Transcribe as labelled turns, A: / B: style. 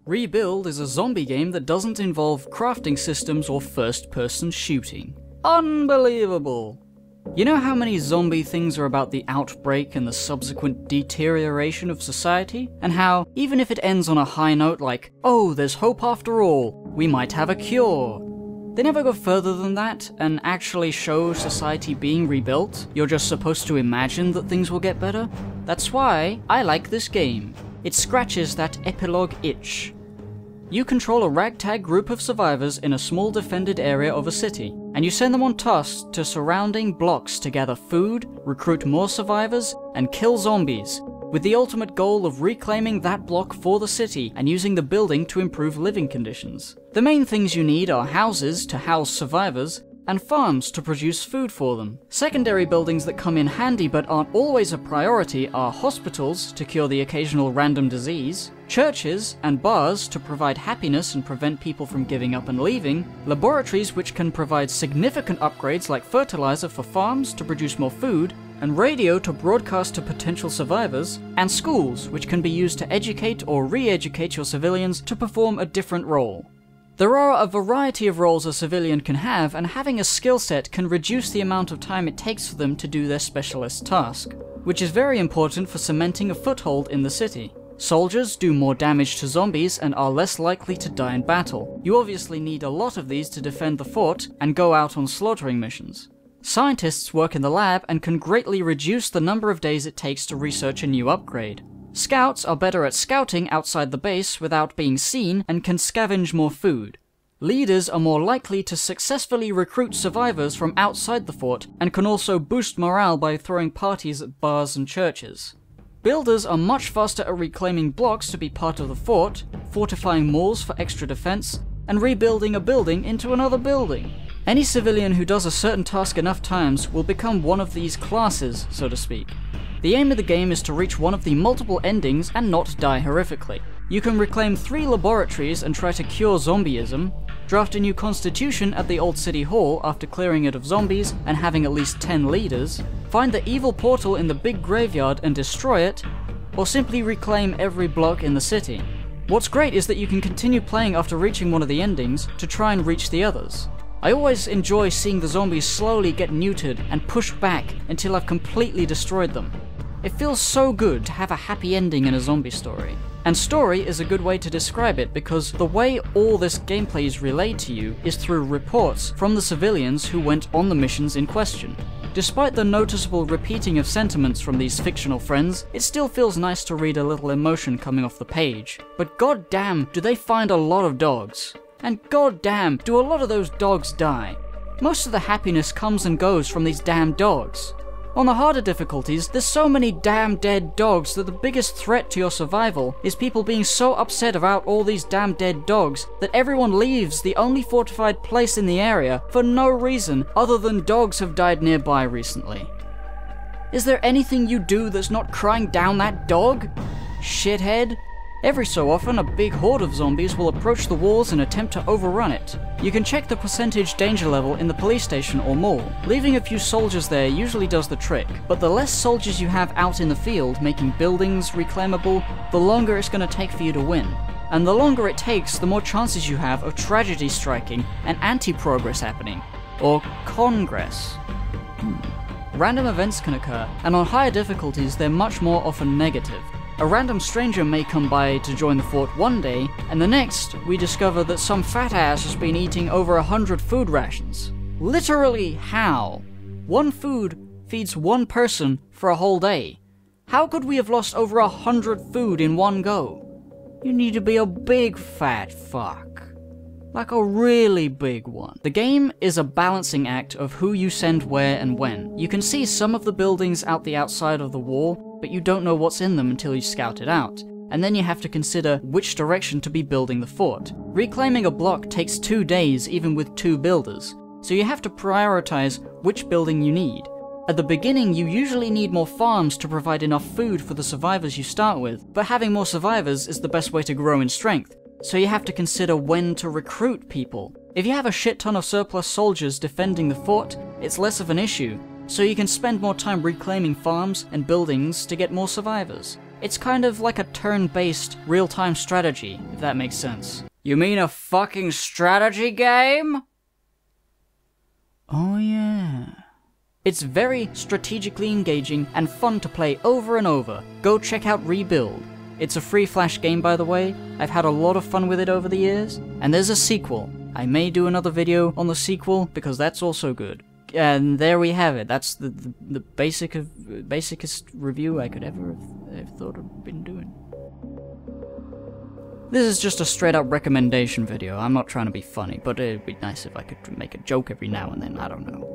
A: Rebuild is a zombie game that doesn't involve crafting systems or first-person shooting. Unbelievable! You know how many zombie things are about the outbreak and the subsequent deterioration of society? And how, even if it ends on a high note like, oh, there's hope after all, we might have a cure. They never go further than that and actually show society being rebuilt. You're just supposed to imagine that things will get better. That's why I like this game. It scratches that epilogue itch. You control a ragtag group of survivors in a small defended area of a city, and you send them on tasks to surrounding blocks to gather food, recruit more survivors, and kill zombies, with the ultimate goal of reclaiming that block for the city and using the building to improve living conditions. The main things you need are houses to house survivors, and farms to produce food for them. Secondary buildings that come in handy but aren't always a priority are hospitals to cure the occasional random disease, churches and bars to provide happiness and prevent people from giving up and leaving, laboratories which can provide significant upgrades like fertilizer for farms to produce more food, and radio to broadcast to potential survivors, and schools which can be used to educate or re-educate your civilians to perform a different role. There are a variety of roles a civilian can have, and having a skill set can reduce the amount of time it takes for them to do their specialist task, which is very important for cementing a foothold in the city. Soldiers do more damage to zombies and are less likely to die in battle. You obviously need a lot of these to defend the fort and go out on slaughtering missions. Scientists work in the lab and can greatly reduce the number of days it takes to research a new upgrade. Scouts are better at scouting outside the base without being seen and can scavenge more food. Leaders are more likely to successfully recruit survivors from outside the fort and can also boost morale by throwing parties at bars and churches. Builders are much faster at reclaiming blocks to be part of the fort, fortifying walls for extra defense, and rebuilding a building into another building. Any civilian who does a certain task enough times will become one of these classes, so to speak. The aim of the game is to reach one of the multiple endings and not die horrifically. You can reclaim 3 laboratories and try to cure zombieism, draft a new constitution at the old city hall after clearing it of zombies and having at least 10 leaders, find the evil portal in the big graveyard and destroy it, or simply reclaim every block in the city. What's great is that you can continue playing after reaching one of the endings to try and reach the others. I always enjoy seeing the zombies slowly get neutered and pushed back until I've completely destroyed them. It feels so good to have a happy ending in a zombie story. And story is a good way to describe it because the way all this gameplay is relayed to you is through reports from the civilians who went on the missions in question. Despite the noticeable repeating of sentiments from these fictional friends, it still feels nice to read a little emotion coming off the page. But goddamn, do they find a lot of dogs. And goddamn, do a lot of those dogs die. Most of the happiness comes and goes from these damn dogs. On the harder difficulties, there's so many damn dead dogs that the biggest threat to your survival is people being so upset about all these damn dead dogs that everyone leaves the only fortified place in the area for no reason other than dogs have died nearby recently. Is there anything you do that's not crying down that dog? Shithead? Every so often, a big horde of zombies will approach the walls and attempt to overrun it. You can check the percentage danger level in the police station or mall. Leaving a few soldiers there usually does the trick, but the less soldiers you have out in the field making buildings reclaimable, the longer it's going to take for you to win. And the longer it takes, the more chances you have of tragedy striking and anti-progress happening. Or congress. Random events can occur, and on higher difficulties they're much more often negative. A random stranger may come by to join the fort one day, and the next, we discover that some fat ass has been eating over 100 food rations. Literally, how? One food feeds one person for a whole day. How could we have lost over 100 food in one go? You need to be a big fat fuck. Like a really big one. The game is a balancing act of who you send where and when. You can see some of the buildings out the outside of the wall, but you don't know what's in them until you scout it out. And then you have to consider which direction to be building the fort. Reclaiming a block takes 2 days even with 2 builders, so you have to prioritize which building you need. At the beginning, you usually need more farms to provide enough food for the survivors you start with, but having more survivors is the best way to grow in strength. So you have to consider when to recruit people. If you have a shit ton of surplus soldiers defending the fort, it's less of an issue, so you can spend more time reclaiming farms and buildings to get more survivors. It's kind of like a turn-based, real-time strategy, if that makes sense. You mean a fucking strategy game? Oh yeah. It's very strategically engaging and fun to play over and over. Go check out Rebuild. It's a free Flash game, by the way. I've had a lot of fun with it over the years. And there's a sequel. I may do another video on the sequel, because that's also good. And there we have it. That's the basicest review I could ever have thought of been doing. This is just a straight up recommendation video. I'm not trying to be funny, but it'd be nice if I could make a joke every now and then. I don't know.